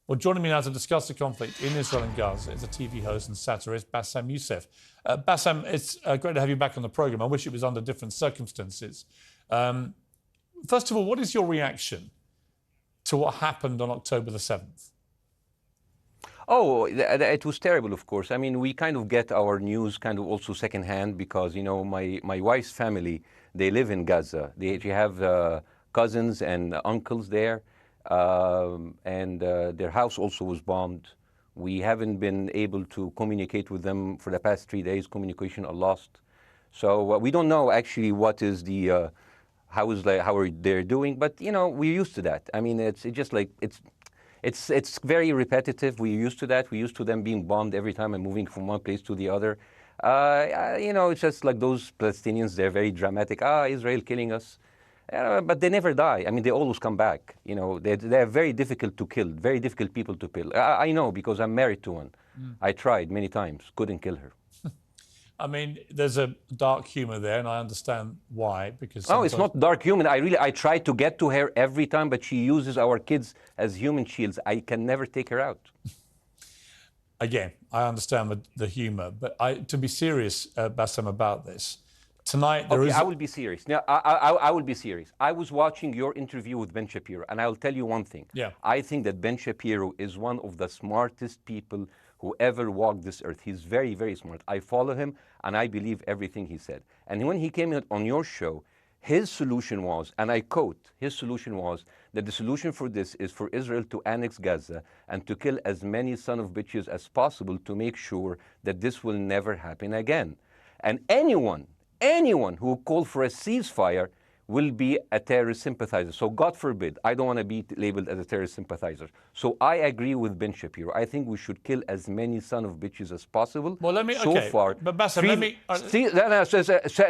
Well, joining me now to discuss the conflict in Israel and Gaza is a TV host and satirist, Bassem Youssef. Bassem, it's great to have you back on the programme. I wish it was under different circumstances. First of all, what is your reaction to what happened on October the 7th? Oh, it was terrible, of course. I mean, we kind of get our news kind of also secondhand because, you know, my wife's family, they live in Gaza. They have cousins and uncles there, and their house also was bombed. We haven't been able to communicate with them for the past 3 days. Communication are lost. So we don't know actually what is the, how are they doing, but, you know, we're used to that. I mean, it's just like, it's very repetitive. We're used to that. We're used to them being bombed every time and moving from one place to the other. You know, it's just like those Palestinians, they're very dramatic. Israel killing us. But they never die. I mean, they always come back. You know, they're very difficult to kill, very difficult people to kill. I know because I'm married to one. I tried many times, couldn't kill her. I mean, there's a dark humour there, and I understand why. Because no, it's not dark humour. I try to get to her every time, but she uses our kids as human shields. I can never take her out. Again, I understand the humour, but to be serious, Bassem, about this, tonight there is... I will be serious. Now, I will be serious. I was watching your interview with Ben Shapiro, and I'll tell you one thing. Yeah. I think that Ben Shapiro is one of the smartest people who ever walked this earth. He's very, very smart. I follow him, and I believe everything he said. And when he came on your show, his solution was, and I quote, his solution was that the solution for this is for Israel to annex Gaza and to kill as many son of bitches as possible to make sure that this will never happen again. And anyone who called for a ceasefire will be a terrorist sympathizer. So God forbid, I don't want to be labeled as a terrorist sympathizer. So I agree with Ben Shapiro. I think we should kill as many son of bitches as possible. Well, let me, so okay, far, but Bassem,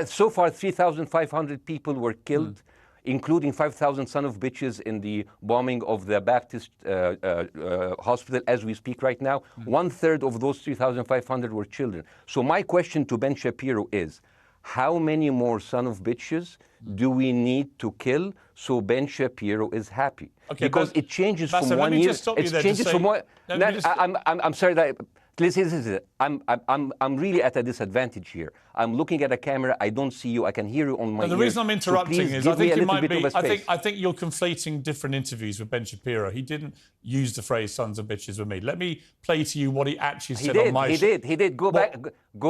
so far 3,500 people were killed, including 5,000 son of bitches in the bombing of the Baptist hospital as we speak right now. 1/3 of those 3,500 were children. So my question to Ben Shapiro is, how many more son of bitches do we need to kill so Ben Shapiro is happy? Okay, because it changes from one year. It changes from one. I'm sorry that. Listen, I'm really at a disadvantage here. I'm looking at a camera. I don't see you. I can hear you on my ear. The reason I'm interrupting so is I think you might be. I think you're conflating different interviews with Ben Shapiro. He didn't use the phrase "sons of bitches" with me. Let me play to you what he actually said on my show. He did. Go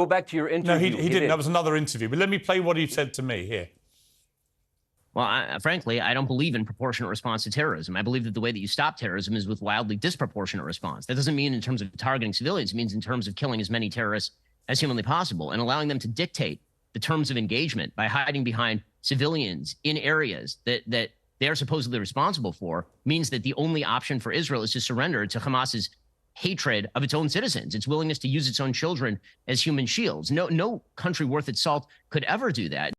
back to your interview. No, he didn't. That was another interview. But let me play what he said to me here. Well, frankly, I don't believe in proportionate response to terrorism. I believe that the way that you stop terrorism is with wildly disproportionate response. That doesn't mean in terms of targeting civilians. It means in terms of killing as many terrorists as humanly possible and allowing them to dictate the terms of engagement by hiding behind civilians in areas that they are supposedly responsible for means that the only option for Israel is to surrender to Hamas's hatred of its own citizens, its willingness to use its own children as human shields. No country worth its salt could ever do that.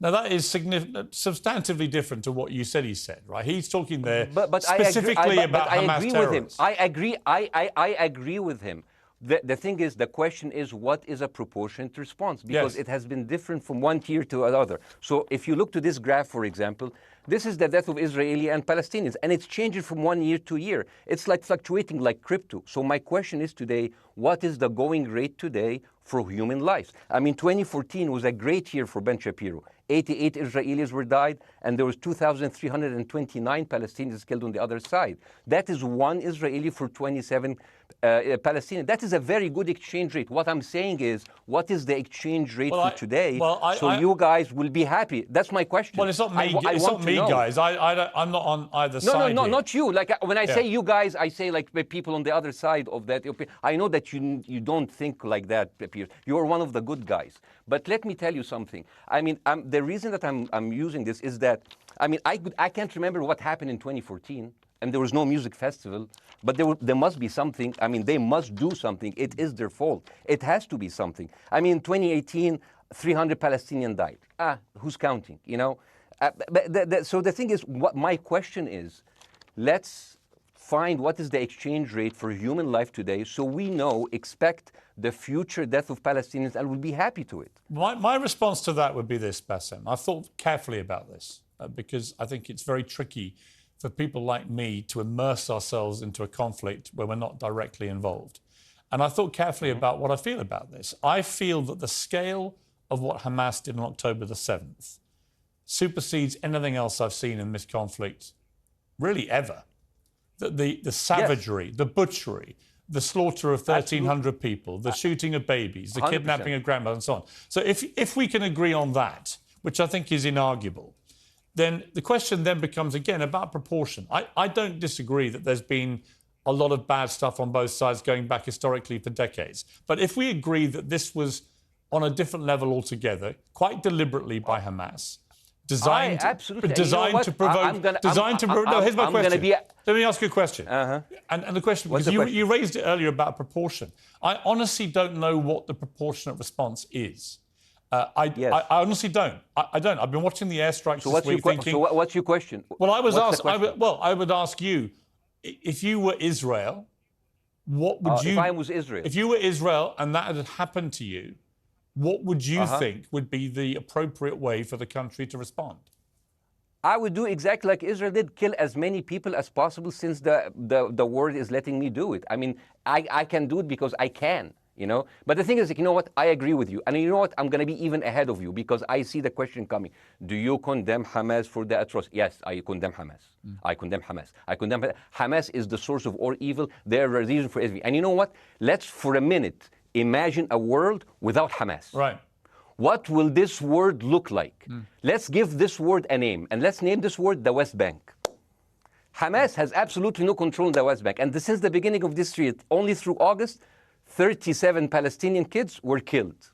Now, that is substantively different to what you said he said, right? He's talking there but specifically about Hamas terrorists. I agree with him. The thing is, the question is, what is a proportionate response? Because it has been different from one tier to another. So if you look to this graph, for example, this is the death of Israeli and Palestinians, and it's changing from one year to year. It's like fluctuating like crypto. So my question is today, what is the going rate today for human lives? I mean, 2014 was a great year for Ben Shapiro. 88 Israelis were died, and there was 2,329 Palestinians killed on the other side. That is one Israeli for 27 Palestinians. That is a very good exchange rate. What I'm saying is, what is the exchange rate for today? So you guys will be happy. That's my question. Well, it's not me. It's not me, guys. I'm not on either side. No, not you. Like when I say you guys, I say like people on the other side of that. I know that you don't think like that, Piers. You're one of the good guys. But let me tell you something. I mean, the reason that I'm using this is that, I mean, I can't remember what happened in 2014, and there was no music festival, but there must be something. I mean, they must do something. It is their fault. It has to be something. I mean, 2018, 300 Palestinians died. Who's counting, you know? So the thing is, what my question is, let's find what is the exchange rate for human life today so we expect the future death of Palestinians and will be happy to it. My response to that would be this, Bassem. I've thought carefully about this because I think it's very tricky for people like me to immerse ourselves into a conflict where we're not directly involved. And I thought carefully about what I feel about this. I feel that the scale of what Hamas did on October the 7th supersedes anything else I've seen in this conflict, really ever. The savagery, the butchery, the slaughter of 1,300 people, the shooting of babies, the 100%. Kidnapping of grandmothers, and so on. So if we can agree on that, which I think is inarguable, then the question then becomes, again, about proportion. I don't disagree that there's been a lot of bad stuff on both sides going back historically for decades. But if we agree that this was on a different level altogether, quite deliberately by Hamas, designed to provoke... No, here's my question. Let me ask you a question. And the question, because you raised it earlier about proportion. I honestly don't know what the proportionate response is. I honestly don't. I don't. I've been watching the airstrikes this week thinking... So what's your question? Well, I would ask you, if you were Israel, what would you... If I was Israel? If you were Israel and that had happened to you, what would you think would be the appropriate way for the country to respond? I would do exactly like Israel did, kill as many people as possible since the world is letting me do it. I mean, I can do it because I can, you know. But the thing is, you know what, I agree with you. And you know what, I'm going to be even ahead of you because I see the question coming. Do you condemn Hamas for the atrocity? Yes, I condemn Hamas. I condemn Hamas. I condemn Hamas is the source of all evil. They're a reason for everything. And you know what, let's for a minute imagine a world without Hamas. Right. What will this word look like? Let's give this word a name, and let's name this word the West Bank. Hamas has absolutely no control in the West Bank, and since the beginning of this year, only through August, 37 Palestinian kids were killed.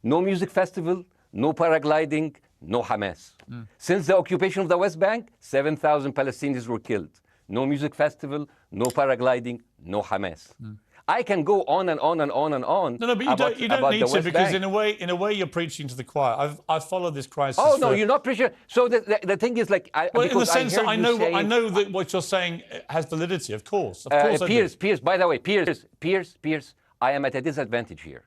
No music festival, no paragliding, no Hamas. Since the occupation of the West Bank, 7,000 Palestinians were killed. No music festival, no paragliding, no Hamas. I can go on and on and on and on. No, but you don't need to, because in a way you're preaching to the choir. I've followed this crisis. Oh no, you're not preaching. So the thing is, like, in the sense that I know that what you're saying has validity. Of course, Piers. By the way, Piers. I am at a disadvantage here.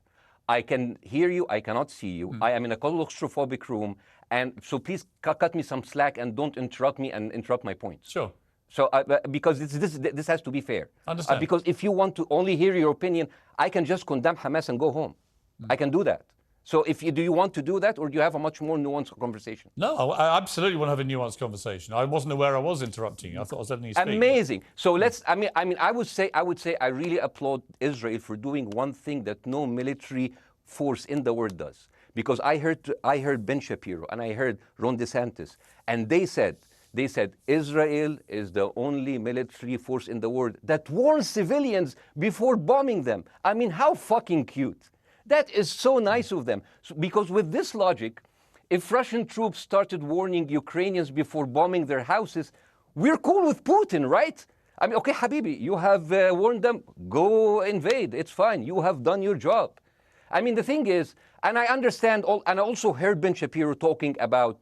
I can hear you. I cannot see you. I am in a claustrophobic room, and so please cut me some slack and don't interrupt me and interrupt my points. Sure. So, because this has to be fair. Understand. Because if you want to only hear your opinion, I can just condemn Hamas and go home. I can do that. So, do you want to do that, or do you have a much more nuanced conversation? No, I absolutely want to have a nuanced conversation. I wasn't aware I was interrupting you. I thought I was letting you speak. Amazing. So let's. I mean, I would say I really applaud Israel for doing one thing that no military force in the world does. Because I heard Ben Shapiro and I heard Ron DeSantis, and they said Israel is the only military force in the world that warns civilians before bombing them. I mean, how fucking cute. That is so nice of them. So, because with this logic, if Russian troops started warning Ukrainians before bombing their houses, we're cool with Putin, right? I mean, okay, Habibi, you have warned them, go invade. It's fine. You have done your job. I mean, the thing is, and I understand, and I also heard Ben Shapiro talking about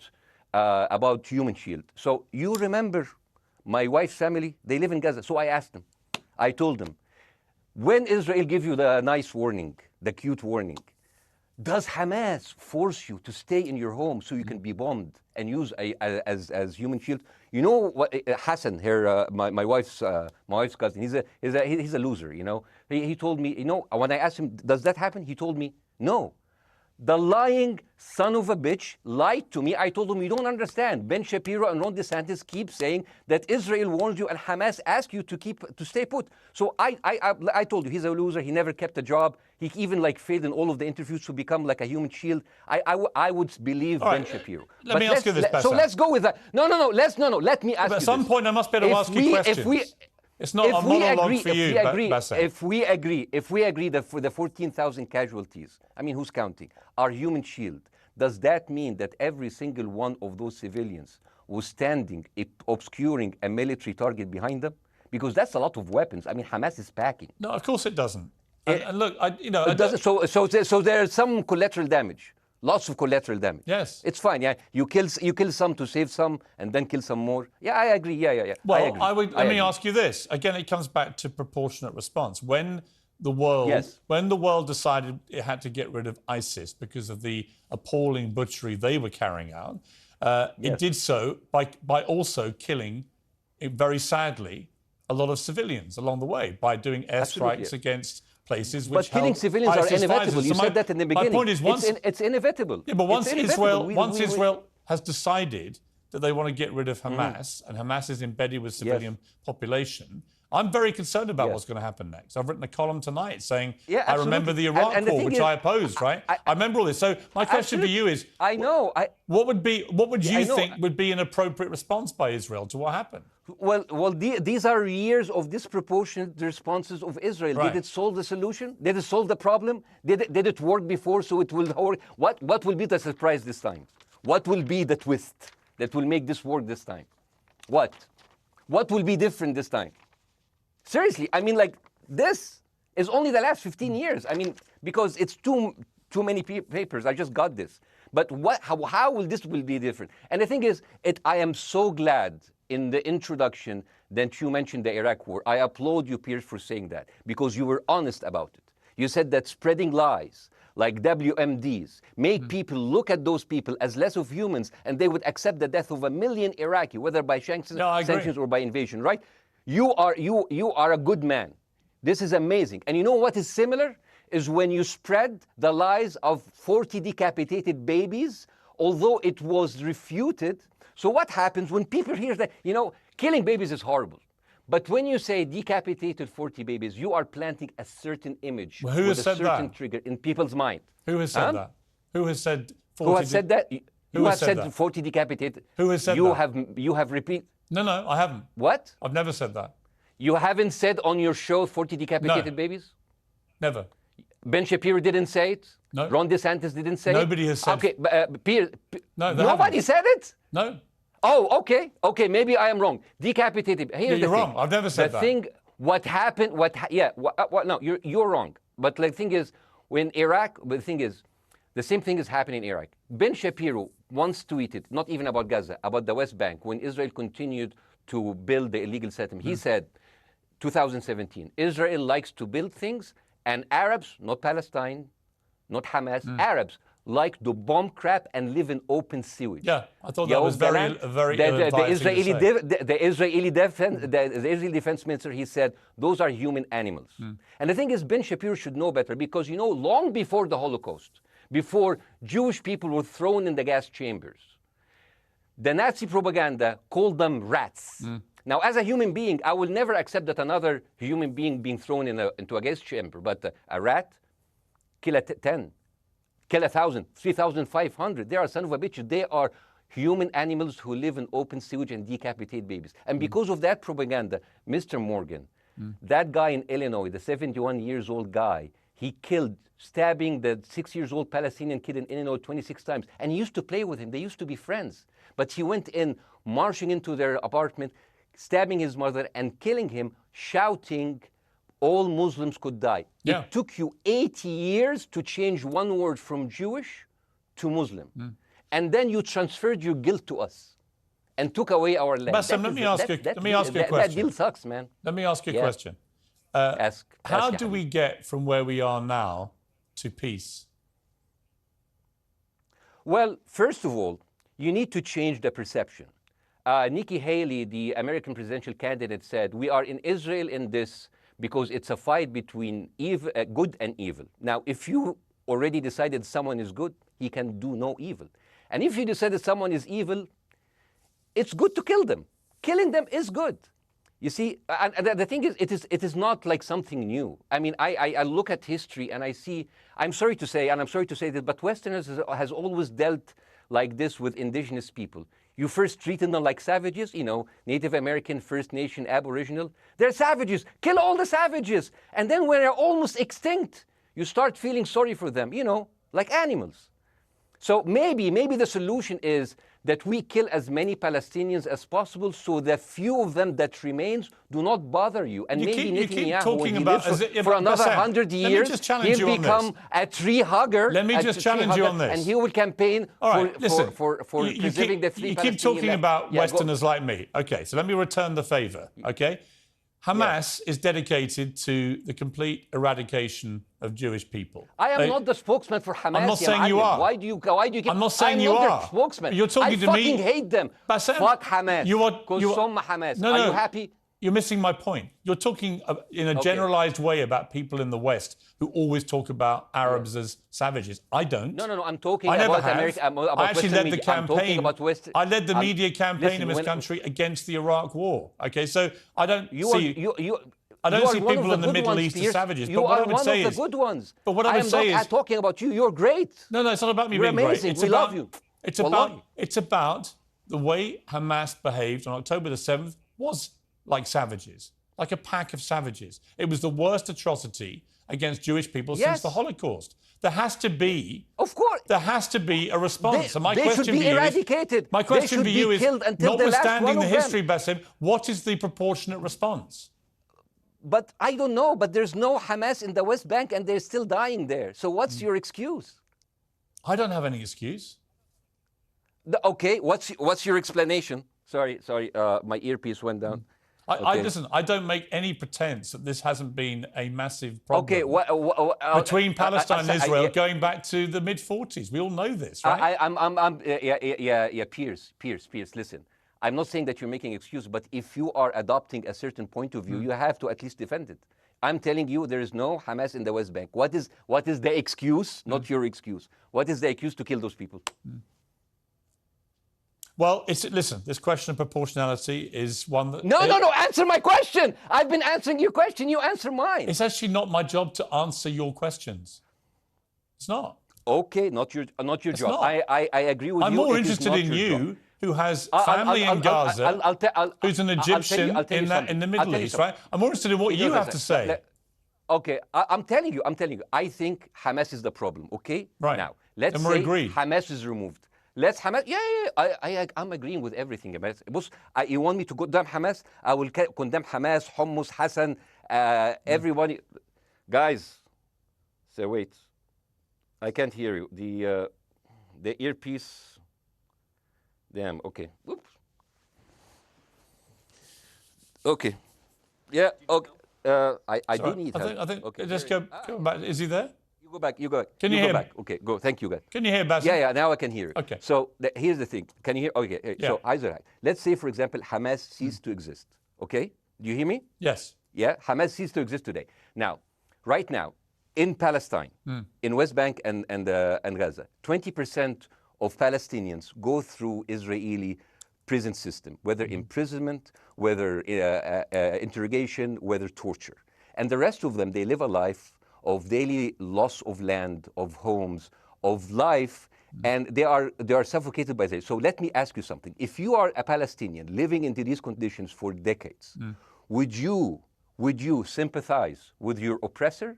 Human Shield. So you remember my wife's family, they live in Gaza. So I asked them, I told them, when Israel give you the nice warning, the cute warning, does Hamas force you to stay in your home so you can be bombed and use as Human Shield? You know what, Hassan here, my wife's cousin, he's a loser, you know. He told me, you know, when I asked him, does that happen? He told me, no. The lying son of a bitch lied to me. I told him, you don't understand. Ben Shapiro and Ron DeSantis keep saying that Israel warned you and Hamas asked you to stay put. So I told you, he's a loser. He never kept a job. He even failed in all of the interviews to become like a Human Shield. I would believe Ben Shapiro. Let me ask you this, Bassem. So let's go with that. No. Let me ask you this. At some point, I must be able to ask you questions. It's not a monologue for you, Bassem. If we agree that for the 14,000 casualties, I mean, who's counting, are Human Shield, does that mean that every single one of those civilians was standing, obscuring a military target behind them? Because that's a lot of weapons. I mean, Hamas is packing. No, of course it doesn't. And look, So there's some collateral damage. Lots of collateral damage. Yes. It's fine, yeah. You kill some to save some and then kill some more. Yeah, I agree. Yeah. Well, let me ask you this. Again, it comes back to proportionate response. When the world decided it had to get rid of ISIS because of the appalling butchery they were carrying out, it did so by also killing very sadly, a lot of civilians along the way by doing airstrikes against places which But killing civilians are inevitable. You said that in the beginning. My point is, it's inevitable. Yeah, but once Israel has decided that they want to get rid of Hamas, and Hamas is embedded with civilian population, I'm very concerned about what's going to happen next. I've written a column tonight saying, I remember the Iraq War, which I opposed, right? I remember all this. So my question for you is, what would you think would be an appropriate response by Israel to what happened? Well, these are years of disproportionate responses of Israel. Right. Did it solve the solution? Did it solve the problem? Did it work before, so it will work? What will be the surprise this time? What will be the twist that will make this work this time? What will be different this time? Seriously, I mean, like, this is only the last 15 years. I mean, because it's too many papers. I just got this. But how will this be different? And the thing is, I am so glad in the introduction that you mentioned the Iraq War. I applaud you, Piers, for saying that, because you were honest about it. You said that spreading lies like WMDs made people look at those people as less of humans, and they would accept the death of 1 million Iraqi, whether by sanctions or by invasion, right? You are a good man. This is amazing. And you know what is similar? Is when you spread the lies of 40 decapitated babies, although it was refuted. So what happens when people hear that, killing babies is horrible. But when you say decapitated 40 babies, you are planting a certain image with a certain trigger in people's mind. Who has said that? Who has said 40? Who has said that? Who has said 40 decapitated? Who has said that? You have repeated. No, I haven't. What? I've never said that. You haven't said on your show 40 decapitated babies? Never. Ben Shapiro didn't say it? No. Ron DeSantis didn't say Nobody it? has said it. Okay, Piers, nobody said it? No. Oh, okay, maybe I am wrong. Decapitated. Here's you're wrong. I've never said that. The thing, what happened, no, you're wrong. But the thing is, when Iraq, the same thing is happening in Iraq. Ben Shapiro once tweeted, not even about Gaza, about the West Bank, when Israel continued to build the illegal settlement. He said, 2017, Israel likes to build things, and Arabs, not Palestine, not Hamas, Arabs like to bomb crap and live in open sewage. Yeah, I thought that was very the Israeli defense minister, he said, those are human animals. And the thing is, Ben Shapiro should know better, because, long before the Holocaust, before Jewish people were thrown in the gas chambers, the Nazi propaganda called them rats. Now, as a human being, I will never accept that another human being being thrown into a gas chamber, but a rat, kill 10. Kill 1,000, 3,500. They are son of a bitch. They are human animals who live in open sewage and decapitate babies. And because of that propaganda, Mr. Morgan, that guy in Illinois, the 71-years-old guy, he killed, stabbing the 6-year-old Palestinian kid in Illinois 26 times. And he used to play with him. They used to be friends. But he went in, marching into their apartment, stabbing his mother and killing him, shouting, all Muslims could die. Yeah. It took you 80 years to change one word from Jewish to Muslim. And then you transferred your guilt to us and took away our land. Bassem, let me ask you a question. That deal sucks, man. Let me ask you a question. How do we get from where we are now to peace? Well, first of all, you need to change the perception. Nikki Haley, the American presidential candidate, said, we are in Israel in this because it's a fight between good and evil. Now, if you already decided someone is good, he can do no evil. And if you decided someone is evil, it's good to kill them. Killing them is good. You see, and the thing is, it is not like something new. I mean, I look at history and I see, I'm sorry to say this, but Westerners has always dealt like this with indigenous people. You first treated them like savages, Native American, First Nation, Aboriginal. They're savages. Kill all the savages. And then when they're almost extinct, you start feeling sorry for them, like animals. So maybe the solution is that we kill as many Palestinians as possible, so the few of them that remains do not bother you. And maybe Netanyahu, when he lives for another 100 years, he'll become a tree hugger. Let me just challenge you on this. And he will campaign for preserving the three Palestinian You keep talking about Westerners like me. Okay, so let me return the favor, okay? Hamas is dedicated to the complete eradication of Jewish people. I am not the spokesman for Hamas. I'm not saying you are. Why do you keep... I'm not saying you are. are. I'm not their spokesman. You're talking to me. I fucking hate them. Bassem, fuck Hamas. Hamas. No, are you happy? You're missing my point. You're talking in a generalized way about people in the West who always talk about Arabs as savages. I don't. No. I'm talking about America. I actually led the campaign. I led the media campaign in this listen, country against the Iraq War. Okay, so I don't see. I You don't are see one people of in the the good Middle ones, East as Piers. savages. You But what are I would one say of is, the good ones. But what I would say is, I'm not talking about you. You're great. No, it's not about me You're being amazing. great. We love you. It's about the way Hamas behaved on October the 7th was like savages, like a pack of savages. It was the worst atrocity against Jewish people since the Holocaust. There has to be, of course, there has to be a response. And my they question should be for you eradicated. My question for you is, notwithstanding the history, Bassem, what is the proportionate response? But I don't know. But there's no Hamas in the West Bank, and they're still dying there. So what's your excuse? I don't have any excuse. Okay, what's your explanation? Sorry, my earpiece went down. Listen, I don't make any pretense that this hasn't been a massive problem between Palestine and Israel going back to the mid-40s. We all know this, right? Piers, listen. I'm not saying that you're making excuses, but if you are adopting a certain point of view, you have to at least defend it. I'm telling you, there is no Hamas in the West Bank. What is the excuse? Not your excuse. What is the excuse to kill those people? Well, listen, this question of proportionality is one that... No, answer my question. I've been answering your question. You answer mine. It's actually not my job to answer your questions. It's not. Okay, not your job. Not. I agree with you. I'm more interested in you, who has family in Gaza, who's an Egyptian in the Middle East, right? I'm more interested in what you have to say. Okay, I'm telling you. I think Hamas is the problem, okay? Right. Now, let's say Hamas is removed. Let's Hamas. I'm agreeing with everything. You want me to condemn Hamas? I will condemn Hamas, Hummus, Hassan, everyone. Guys, so wait. I can't hear you. The earpiece. Damn. Okay. Oops. Okay. Yeah. Okay. I do need help. I think. Okay. Just go back. Is he there? You go back. Can you hear me? Okay, go. Thank you, guys. Can you hear Bassem? Yeah, now I can hear you. Okay. So here's the thing. Can you hear? Okay. Yeah. So Israel, let's say, for example, Hamas ceased to exist. Okay? Do you hear me? Yes. Yeah? Hamas ceased to exist today. Now, right now, in Palestine, in West Bank and Gaza, 20% of Palestinians go through Israeli prison system, whether imprisonment, whether interrogation, whether torture. And the rest of them, they live a life of daily loss of land, of homes, of life, and they are suffocated by this. So let me ask you something. If you are a Palestinian living into these conditions for decades, would you sympathize with your oppressor,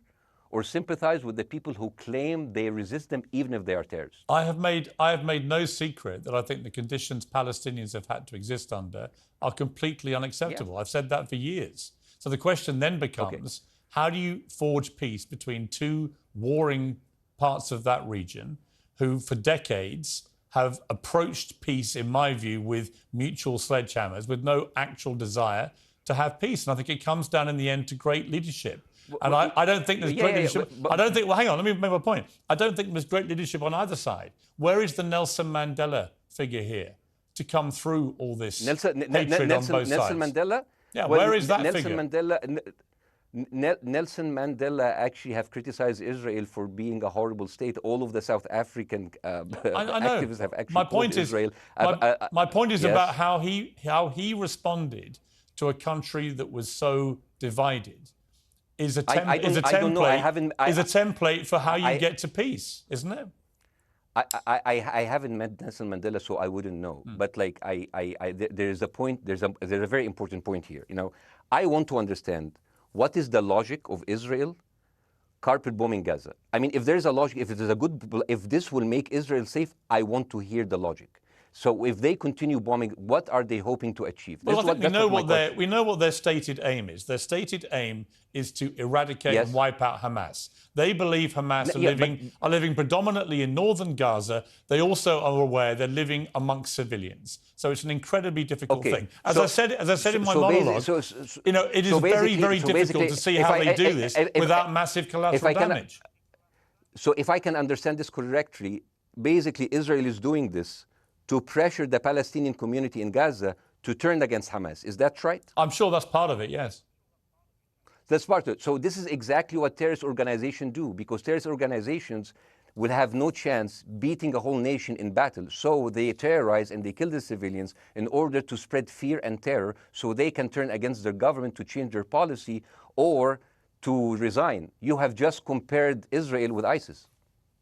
or sympathize with the people who claim they resist them even if they are terrorists? I have made no secret that I think the conditions Palestinians have had to exist under are completely unacceptable. I've said that for years. So the question then becomes, how do you forge peace between two warring parts of that region who for decades have approached peace, in my view, with mutual sledgehammers, with no actual desire to have peace? And I think it comes down in the end to great leadership. And I don't think there's great leadership. I don't think, well, hang on, let me make my point. I don't think there's great leadership on either side. Where is the Nelson Mandela figure here to come through all this hatred on both sides? Nelson Mandela? Yeah, where is that figure? Nelson Mandela actually have criticized Israel for being a horrible state. All of the South African activists have actually called Israel. My point is about how he responded to a country that was so divided. Is a template for how you get to peace, isn't it? I haven't met Nelson Mandela, so I wouldn't know. But like there's a point. There's a very important point here. You know, I want to understand what is the logic of Israel carpet bombing Gaza. I mean, if there's a logic, if this will make Israel safe, I want to hear the logic. So if they continue bombing, what are they hoping to achieve? Well, I think we know what their stated aim is. Their stated aim is to eradicate and wipe out Hamas. They believe Hamas are living predominantly in northern Gaza. They also are aware they're living amongst civilians. So it's an incredibly difficult thing. As I said in my monologue, it is very, very difficult to see how they do this without massive collateral damage. So if I can understand this correctly, basically Israel is doing this to pressure the Palestinian community in Gaza to turn against Hamas. Is that right? I'm sure that's part of it, yes. That's part of it. So this is exactly what terrorist organizations do, because terrorist organizations will have no chance beating a whole nation in battle. So they terrorize and they kill the civilians in order to spread fear and terror so they can turn against their government to change their policy or to resign. You have just compared Israel with ISIS.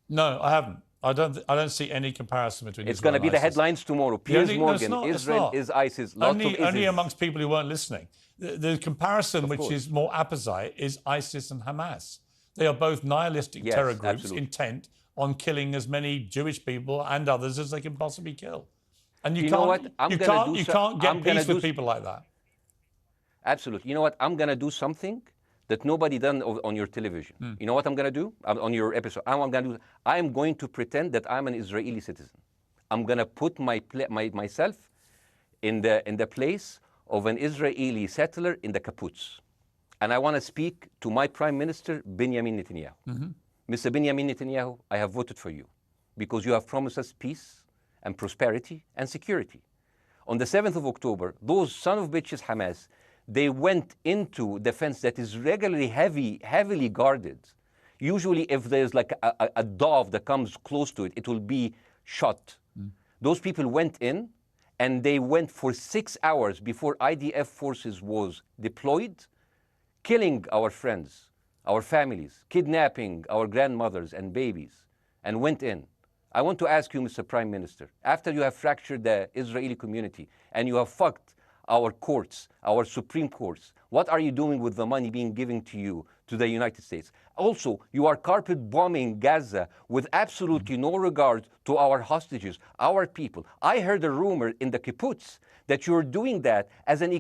No, I haven't. I don't see any comparison between It's going to be the headlines tomorrow. Piers Morgan, Israel is ISIS. Only amongst people who weren't listening. The comparison, which is more apposite, is ISIS and Hamas. They are both nihilistic terror groups intent on killing as many Jewish people and others as they can possibly kill. And you can't get peace with people like that. Absolutely. You know what? I'm going to do something that nobody done on your television. You know what I'm going to do on your episode? I'm going to pretend that I'm an Israeli citizen. I'm going to put myself in the place of an Israeli settler in the kibbutz. And I want to speak to my Prime Minister, Benjamin Netanyahu. Mr. Benjamin Netanyahu, I have voted for you because you have promised us peace and prosperity and security. On the 7th of October, those son of bitches Hamas, they went into the fence that is regularly heavily guarded. Usually if there's like a dove that comes close to it, it will be shot. Those people went in and they went for 6 hours before IDF forces was deployed, killing our friends, our families, kidnapping our grandmothers and babies, and went in. I want to ask you, Mr. Prime Minister, after you have fractured the Israeli community and you have fucked our courts, our Supreme Courts, what are you doing with the money being given to you, to the United States? Also, you are carpet bombing Gaza with absolutely no regard to our hostages, our people. I heard a rumor in the kibbutz that you're doing that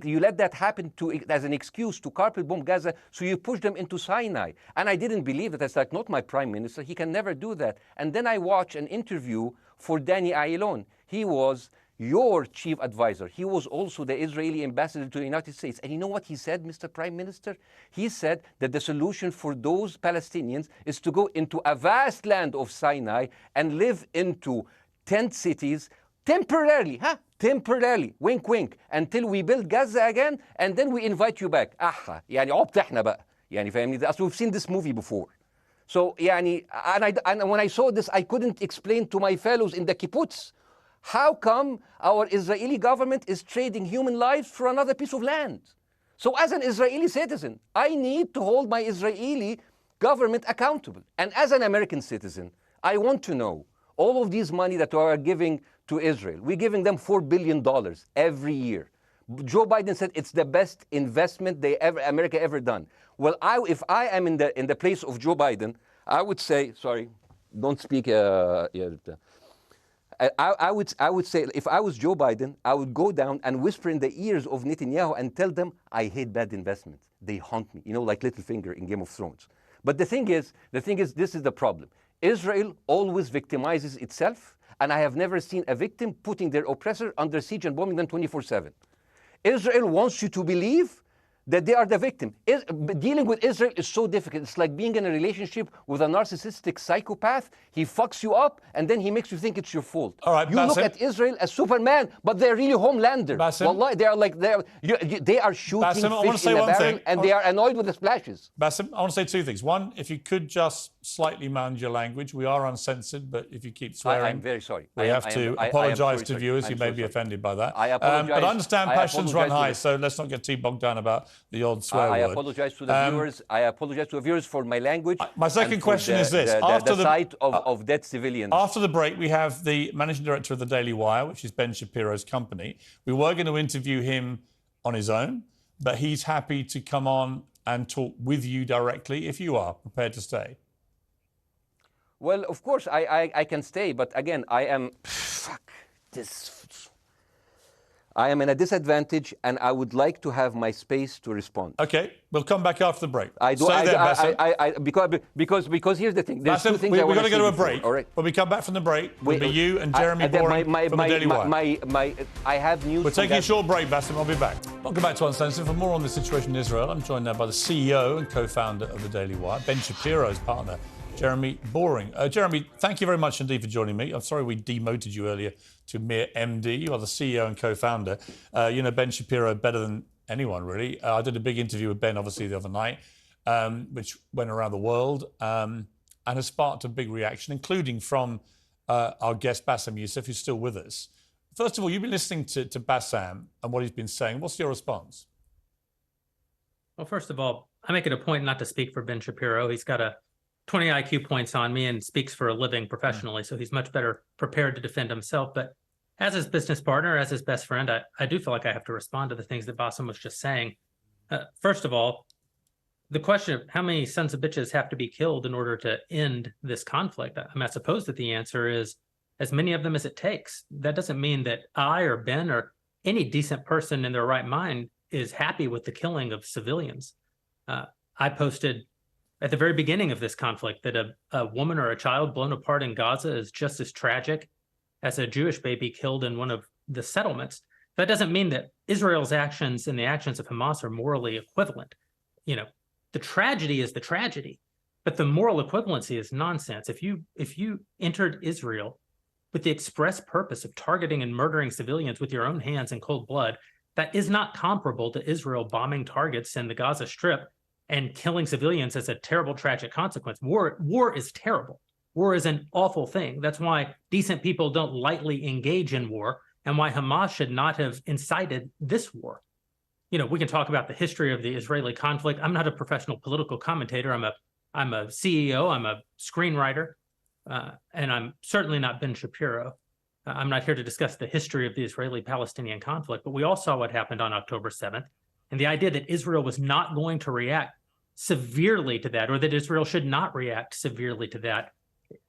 you let that happen as an excuse to carpet bomb Gaza, so you push them into Sinai. And I didn't believe that. That's like, not my prime minister. He can never do that. And then I watched an interview for Danny Ayalon. He was your chief advisor. He was also the Israeli ambassador to the United States. And you know what he said, Mr. Prime Minister? He said that the solution for those Palestinians is to go into a vast land of Sinai and live into tent cities temporarily, temporarily, wink wink, until we build Gaza again, and then we invite you back. يعني عبط احنا بقى. يعني فاهمني؟ We've seen this movie before. So يعني, and when I saw this, I couldn't explain to my fellows in the kibbutz, how come our Israeli government is trading human lives for another piece of land? So as an Israeli citizen, I need to hold my Israeli government accountable. And as an American citizen, I want to know all of these money that we are giving to Israel. We're giving them $4 billion every year. Joe Biden said it's the best investment America ever done. Well, if I am in the place of Joe Biden, I would say, sorry, don't speak. I would say, if I was Joe Biden, I would go down and whisper in the ears of Netanyahu and tell them, I hate bad investments. They haunt me, like Littlefinger in Game of Thrones. But the thing is, this is the problem. Israel always victimizes itself, and I have never seen a victim putting their oppressor under siege and bombing them 24/7. Israel wants you to believe that they are the victim. Dealing with Israel is so difficult. It's like being in a relationship with a narcissistic psychopath. He fucks you up, and then he makes you think it's your fault. All right, you Bassem, look at Israel as Superman, but they're really Homelander. Wallahi, they are shooting Bassem, fish in a barrel, and they are annoyed with the splashes. Bassem, I want to say two things. One, if you could just slightly manage your language. We are uncensored, but if you keep swearing, I'm very sorry. We have to apologise to viewers who may be offended by that. I apologize. But I understand passions run high, so let's not get too bogged down about the odd swear word. I apologize to the viewers. I apologize to the viewers for my language. My second question is this: after the sight of dead civilians. After the break, we have the managing director of the Daily Wire, which is Ben Shapiro's company. We were going to interview him on his own, but he's happy to come on and talk with you directly if you are prepared to stay. Well, of course, I can stay, but again, I am... Fuck. I am in a disadvantage, and I would like to have my space to respond. Okay, we'll come back after the break. I do. Stay there, Bassem. Because here's the thing. There's Bassem, two things we're I want going to go to a break. Before, all right. When we come back from the break, it'll be you and Jeremy Boring from the Daily Wire. I have news. We're taking a short break, Bassem. I'll be back. Welcome back to Uncensored. For more on the situation in Israel, I'm joined now by the CEO and co-founder of the Daily Wire, Ben Shapiro's partner, Jeremy Boring. Jeremy, thank you very much indeed for joining me. I'm sorry we demoted you earlier to mere MD. You are the CEO and co-founder. You know Ben Shapiro better than anyone, really. I did a big interview with Ben, obviously, the other night, which went around the world and has sparked a big reaction, including from our guest, Bassem Youssef, who's still with us. First of all, you've been listening to Bassem and what he's been saying. What's your response? Well, first of all, I make it a point not to speak for Ben Shapiro. He's got a 20 IQ points on me and speaks for a living professionally, so he's much better prepared to defend himself. But as his business partner, as his best friend, I do feel like I have to respond to the things that Bassem was just saying. First of all, the question of how many sons of bitches have to be killed in order to end this conflict, I mean, I suppose that the answer is as many of them as it takes. That doesn't mean that I or Ben or any decent person in their right mind is happy with the killing of civilians. I posted at the very beginning of this conflict that a woman or a child blown apart in Gaza is just as tragic as a Jewish baby killed in one of the settlements. That doesn't mean that Israel's actions and the actions of Hamas are morally equivalent. You know, the tragedy is the tragedy, but the moral equivalency is nonsense. If you entered Israel with the express purpose of targeting and murdering civilians with your own hands in cold blood, that is not comparable to Israel bombing targets in the Gaza Strip and killing civilians as a terrible, tragic consequence. War is terrible. War is an awful thing. That's why decent people don't lightly engage in war, and why Hamas should not have incited this war. You know, we can talk about the history of the Israeli conflict. I'm not a professional political commentator. I'm a CEO. I'm a screenwriter, and I'm certainly not Ben Shapiro. I'm not here to discuss the history of the Israeli-Palestinian conflict, but we all saw what happened on October 7th, and the idea that Israel was not going to react severely to that, or that Israel should not react severely to that,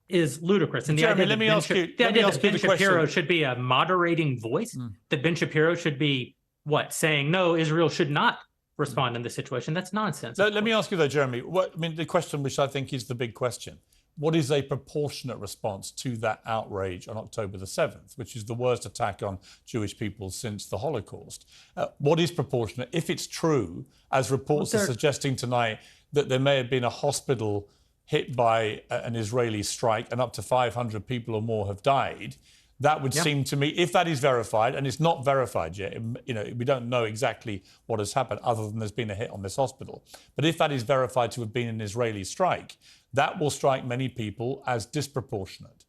is ludicrous. And the Jeremy, idea that Ben Shapiro should be a moderating voice, that Ben Shapiro should be, saying, no, Israel should not respond in this situation, that's nonsense. Let me ask you though, Jeremy, the question which I think is the big question, what is a proportionate response to that outrage on October the 7th, which is the worst attack on Jewish people since the Holocaust? What is proportionate? If it's true, as reports are suggesting tonight, that there may have been a hospital hit by an Israeli strike and up to 500 people or more have died, that would seem to me, if that is verified, and it's not verified yet, you know, we don't know exactly what has happened other than there's been a hit on this hospital. But if that is verified to have been an Israeli strike, that will strike many people as disproportionate.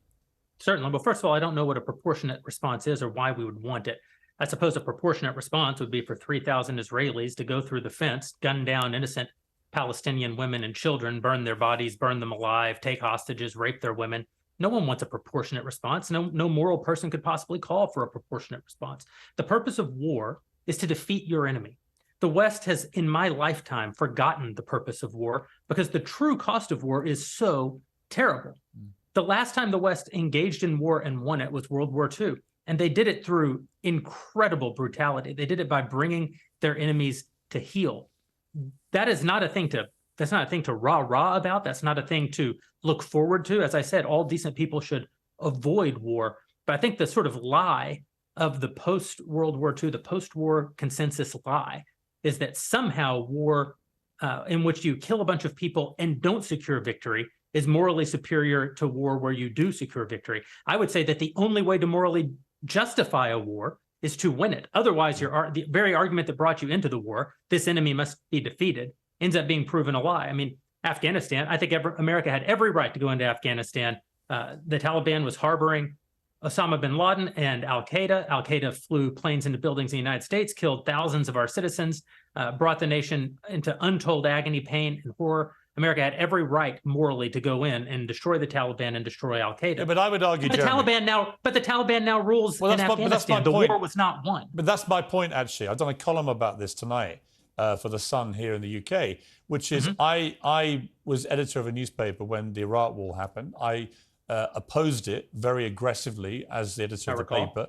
Certainly. Well, first of all, I don't know what a proportionate response is or why we would want it. I suppose a proportionate response would be for 3,000 Israelis to go through the fence, gun down innocent Palestinian women and children, burn their bodies, burn them alive, take hostages, rape their women. No one wants a proportionate response. No moral person could possibly call for a proportionate response. The purpose of war is to defeat your enemy. The West has, in my lifetime, forgotten the purpose of war because the true cost of war is so terrible. The last time the West engaged in war and won it was World War II, and they did it through incredible brutality. They did it by bringing their enemies to heel. That is not a thing to That's not a thing to rah-rah about. That's not a thing to look forward to. As I said, all decent people should avoid war. But I think the sort of lie of the post-World War II, the post-war consensus lie, is that somehow war in which you kill a bunch of people and don't secure victory is morally superior to war where you do secure victory. I would say that the only way to morally justify a war is to win it. Otherwise, the very argument that brought you into the war, this enemy must be defeated, ends up being proven a lie. I mean, Afghanistan, I think America had every right to go into Afghanistan. The Taliban was harboring Osama bin Laden and Al-Qaeda. Al-Qaeda flew planes into buildings in the United States, killed thousands of our citizens, brought the nation into untold agony, pain, and horror. America had every right morally to go in and destroy the Taliban and destroy Al-Qaeda. Yeah, but I would argue, the Taliban now rules in Afghanistan. The war was not won. But that's my point, actually. I've done a column about this tonight for The Sun here in the UK, which is I was editor of a newspaper when the Iraq war happened. I opposed it very aggressively as the editor of the recall. paper.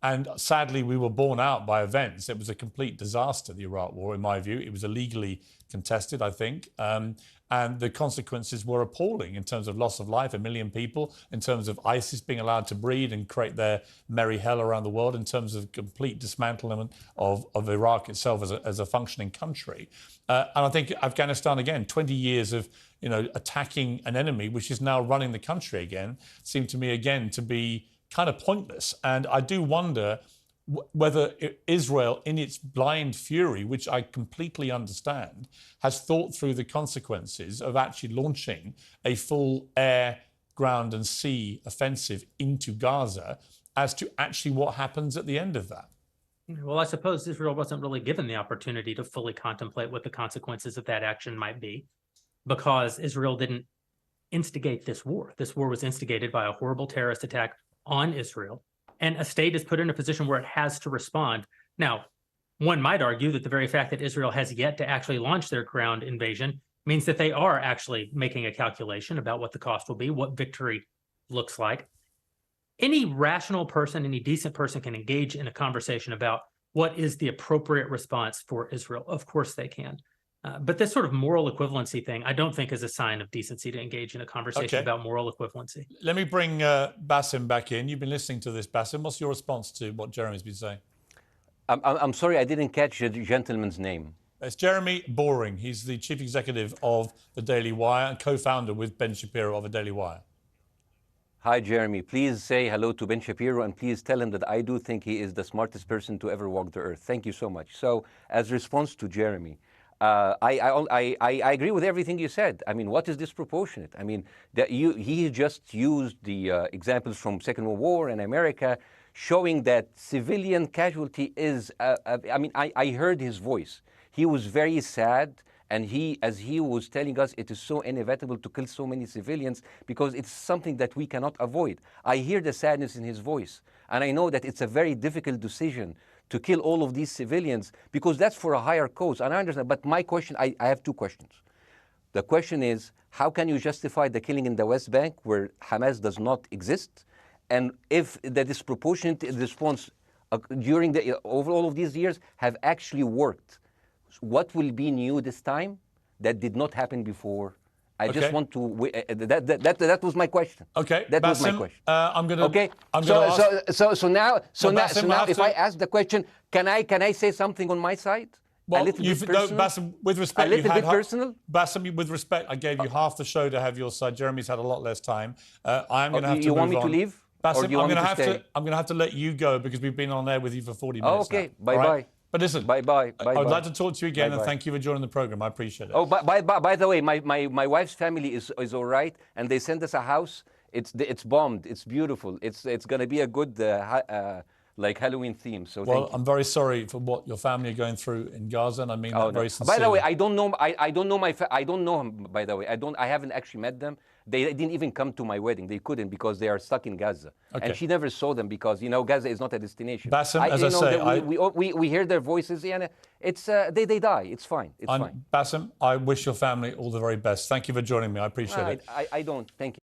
And sadly, we were borne out by events. It was a complete disaster, the Iraq War, in my view. It was illegally contested, I think. And the consequences were appalling in terms of loss of life, 1 million people, in terms of ISIS being allowed to breed and create their merry hell around the world, in terms of complete dismantlement of Iraq itself as a functioning country. And I think Afghanistan, again, 20 years of attacking an enemy, which is now running the country again, seemed to me, again, to be kind of pointless. And I do wonder whether Israel, in its blind fury, which I completely understand, has thought through the consequences of actually launching a full air, ground and sea offensive into Gaza as to actually what happens at the end of that. Well, I suppose Israel wasn't really given the opportunity to fully contemplate what the consequences of that action might be, because Israel didn't instigate this war. This war was instigated by a horrible terrorist attack on Israel, and a state is put in a position where it has to respond. Now, one might argue that the very fact that Israel has yet to actually launch their ground invasion means that they are actually making a calculation about what the cost will be, what victory looks like. Any rational person, any decent person can engage in a conversation about what is the appropriate response for Israel. Of course they can. But this sort of moral equivalency thing, I don't think is a sign of decency to engage in a conversation about moral equivalency. Let me bring Bassem back in. You've been listening to this, Bassem. What's your response to what Jeremy's been saying? I'm sorry, I didn't catch the gentleman's name. It's Jeremy Boring. He's the chief executive of the Daily Wire and co-founder with Ben Shapiro of the Daily Wire. Hi, Jeremy. Please say hello to Ben Shapiro, and please tell him that I do think he is the smartest person to ever walk the earth. Thank you so much. So, as a response to Jeremy, I agree with everything you said. I mean, what is disproportionate? I mean, he just used the examples from Second World War and America, showing that civilian casualty is, I mean, I heard his voice. He was very sad, and as he was telling us, it is so inevitable to kill so many civilians because it's something that we cannot avoid. I hear the sadness in his voice, and I know that it's a very difficult decision to kill all of these civilians because that's for a higher cause, and I understand. But my question, I have two questions. The question is, how can you justify the killing in the West Bank where Hamas does not exist? And if the disproportionate response during over all of these years have actually worked, what will be new this time that did not happen before? I just want to. That was my question. Okay, that was my question. I'm gonna. Okay. So now, if I ask the question, can I say something on my side? Well, a little bit personal? Bassem, with respect, a little bit personal. Bassem, with respect, I gave you half the show to have your side. Jeremy's had a lot less time. I'm going to have to. You want move me to on. leave? Bassem, I'm going to have to let you go because we've been on air with you for 40 minutes. Okay. Now. Bye bye. Right? But listen, bye. I would like to talk to you again, and thank you for joining the program. I appreciate it. Oh, by the way, my wife's family is all right, and they sent us a house. It's bombed. It's beautiful. It's going to be a good like Halloween theme. So well, I'm very sorry for what your family are going through in Gaza, and I mean that very sincerely. By the way, I don't know. I don't know I don't know him. By the way, I haven't actually met them. They didn't even come to my wedding. They couldn't because they are stuck in Gaza. Okay. And she never saw them because, Gaza is not a destination. Bassem, as I say, we hear their voices, and it's they die. It's fine. It's fine. Bassem, I wish your family all the very best. Thank you for joining me. I appreciate it. I don't. Thank you.